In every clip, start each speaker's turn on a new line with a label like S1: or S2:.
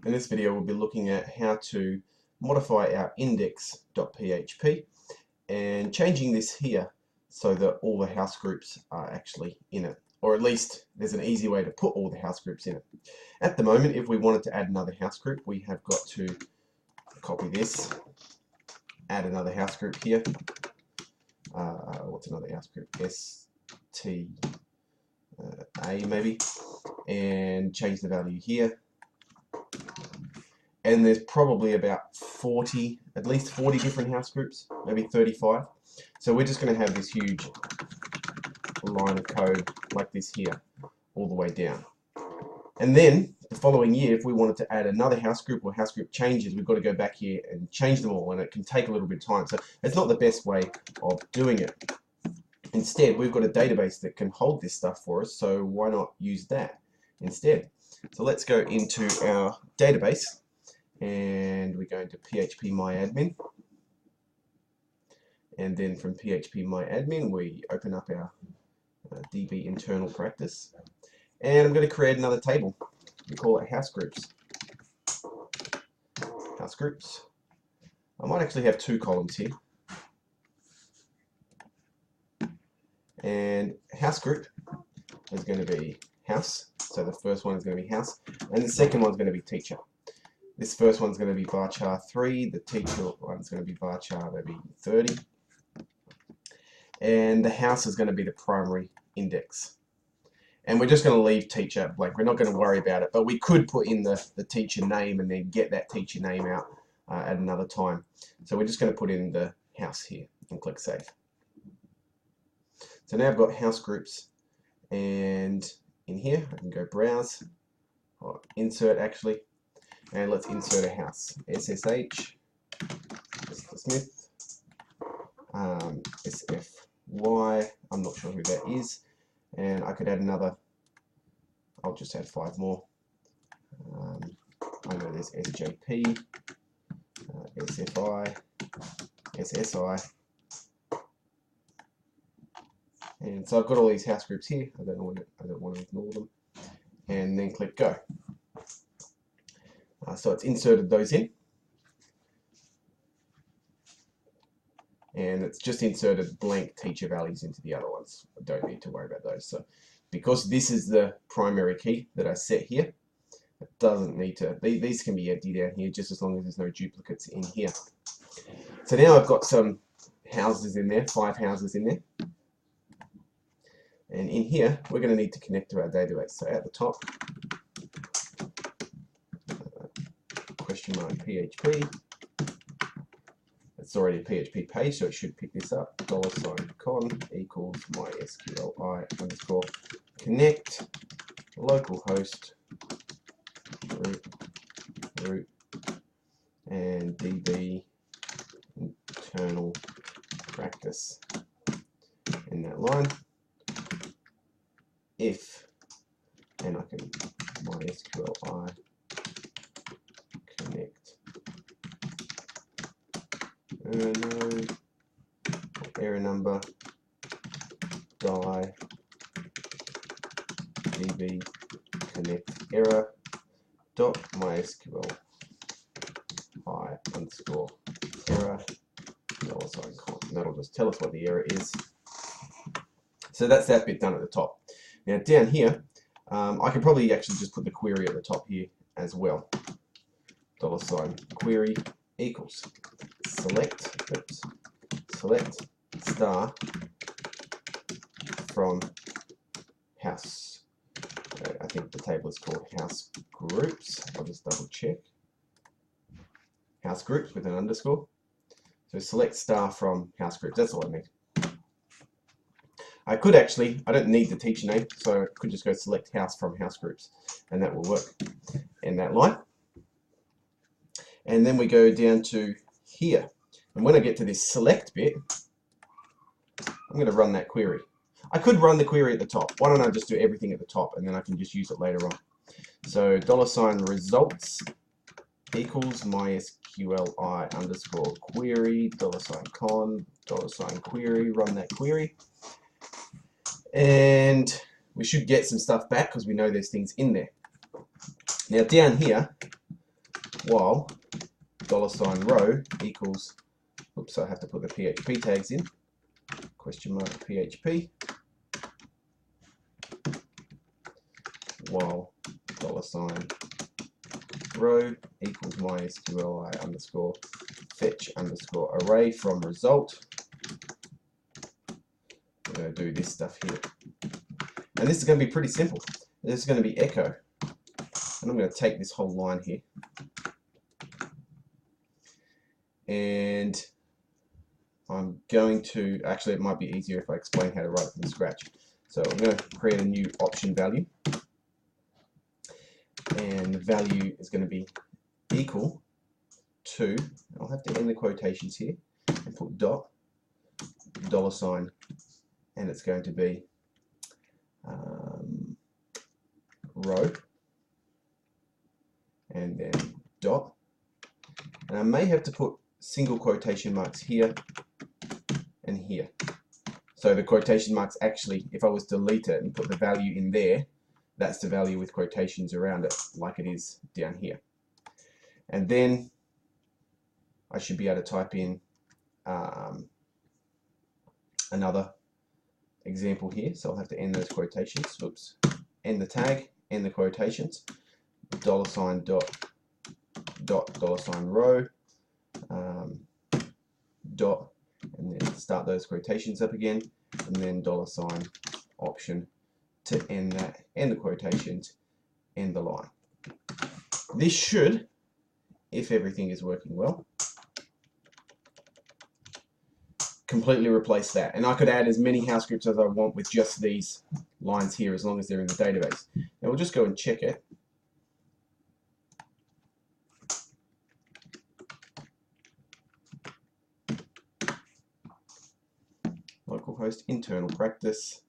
S1: In this video we'll be looking at how to modify our index.php and changing this here so that all the house groups are actually in it, or at least there's an easy way to put all the house groups in it. At the moment, if we wanted to add another house group, we have got to copy this, add another house group here. What's another house group? STA maybe, and change the value here. And there's probably about 40, at least 40 different house groups, maybe 35. So we're just going to have this huge line of code like this here, all the way down. And then the following year, if we wanted to add another house group or house group changes, we've got to go back here and change them all, and it can take a little bit of time. So it's not the best way of doing it. Instead, we've got a database that can hold this stuff for us, so why not use that instead? So let's go into our database, and we're going to phpMyAdmin, and then from phpMyAdmin we open up our DB internal practice, and I'm going to create another table. We call it house groups. House groups. I might actually have two columns here. And house group is going to be house, so the first one is going to be house, and the second one is going to be teacher. This first one's going to be varchar 3, the teacher one's going to be varchar maybe 30, and the house is going to be the primary index. And we're just going to leave teacher blank. We're not going to worry about it, but we could put in the teacher name and then get that teacher name out at another time. So we're just going to put in the house here and click save. So now I've got house groups, and in here I can go browse, or insert actually, and let's insert a house. SSH, Mr. Smith, SFY, I'm not sure who that is, and I could add another, I'll just add 5 more. I know there's SJP, SFI, SSI, and so I've got all these house groups here. I don't want to ignore them, and then click go. So it's inserted those in, and it's just inserted blank teacher values into the other ones. I don't need to worry about those. So because this is the primary key that I set here, it doesn't need to, these can be empty down here just as long as there's no duplicates in here. So now I've got some houses in there, 5 houses in there. And in here, we're going to need to connect to our database. So at the top, question mark PHP. It's already a PHP page, so it should pick this up. $con equals mysqli underscore connect localhost root and DB internal practice in that line. If, and I can mysqli connect node error number die db connect error dot mysqli underscore error $con. That'll just tell us what the error is. So that's that bit done at the top. Now down here, I can probably actually just put the query at the top here as well. $query equals select star from house. I think the table is called house groups. I'll just double check. House groups with an underscore. So select star from house groups. That's all I need. I could actually, I don't need the teacher name, so I could just go select house from house groups, and that will work in that line. And then we go down to here. And when I get to this select bit, I'm going to run that query. I could run the query at the top. Why don't I just do everything at the top, and then I can just use it later on. So $results equals mysqli underscore query, $con, $query, run that query. And we should get some stuff back because we know there's things in there. Now down here, while $row equals, oops, I have to put the PHP tags in, question mark PHP, while $row equals MySQLi underscore fetch underscore array from result. We're going to do this stuff here. And this is going to be pretty simple. This is going to be echo. And I'm going to take this whole line here. And I'm going to, actually it might be easier if I explain how to write it from scratch. So I'm going to create a new option value. And the value is going to be equal to, I'll have to end the quotations here and put dot, $, and it's going to be row, and then dot, and I may have to put single quotation marks here and here. So the quotation marks actually, if I was to delete it and put the value in there, that's the value with quotations around it, like it is down here. And then I should be able to type in another example here. So I'll have to end those quotations. Oops. End the tag, end the quotations. $row, dot, and then start those quotations up again, and then $option to end that, end the quotations, end the line. This should, if everything is working well, completely replace that. And I could add as many house groups as I want with just these lines here, as long as they're in the database. Now we'll just go and check it. Localhost internal practice.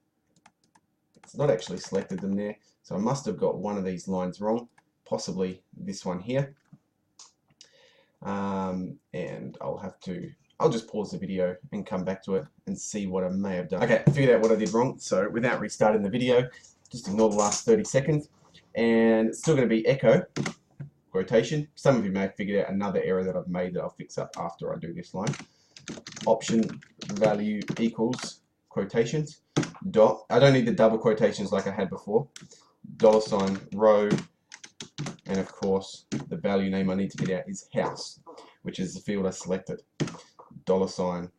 S1: It's not actually selected them there, so I must have got one of these lines wrong, possibly this one here. And I'll just pause the video and come back to it and see what I may have done. Okay, I figured out what I did wrong, so without restarting the video, just ignore the last 30 seconds, and it's still going to be echo, quotation. Some of you may have figured out another error that I've made that I'll fix up after I do this line. Option value equals quotations, dot, I don't need the double quotations like I had before, $row, and of course the value name I need to get out is house, which is the field I selected, $,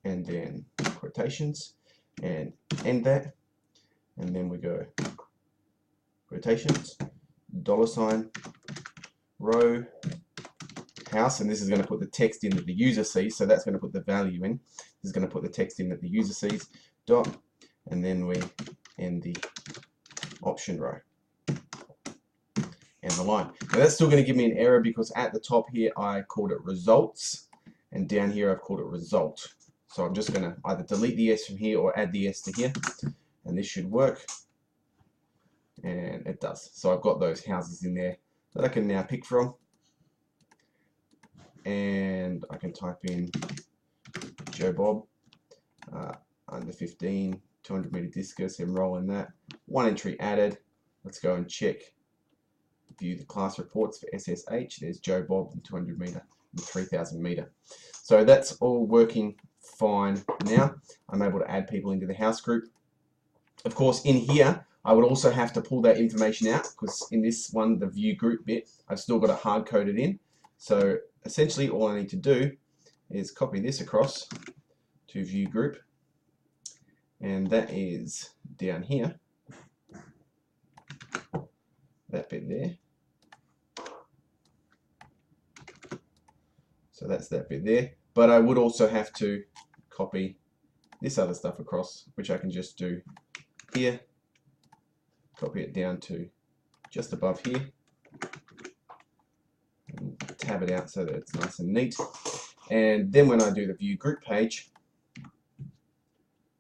S1: and then quotations, and end that, and then we go quotations, $row, house, and this is going to put the text in that the user sees, so that's going to put the value in. This is going to put the text in that the user sees, dot, and then we end the option row and the line. Now that's still going to give me an error because at the top here I called it results, and down here I've called it result. So I'm just going to either delete the S from here or add the S to here, and this should work, and it does. So I've got those houses in there that I can now pick from, and I can type in Joe Bob, under 15, 200 meter discus, enroll in that. One entry added. Let's go and check, view the class reports for SSH. There's Joe Bob and 200 meter and 3000 meter. So that's all working fine now. I'm able to add people into the house group. Of course, in here, I would also have to pull that information out because in this one, the view group bit, I've still got it hard coded in. So essentially all I need to do is copy this across to view group, and that is down here, that bit there. So that's that bit there, but I would also have to copy this other stuff across, which I can just do here, copy it down to just above here, and tab it out so that it's nice and neat. And then when I do the view group page,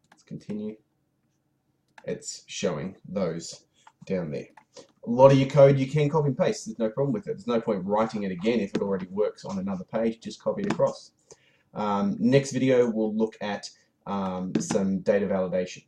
S1: let's continue, it's showing those down there. A lot of your code you can copy and paste, there's no problem with it. There's no point writing it again if it already works on another page, just copy it across. Next video we'll look at some data validation.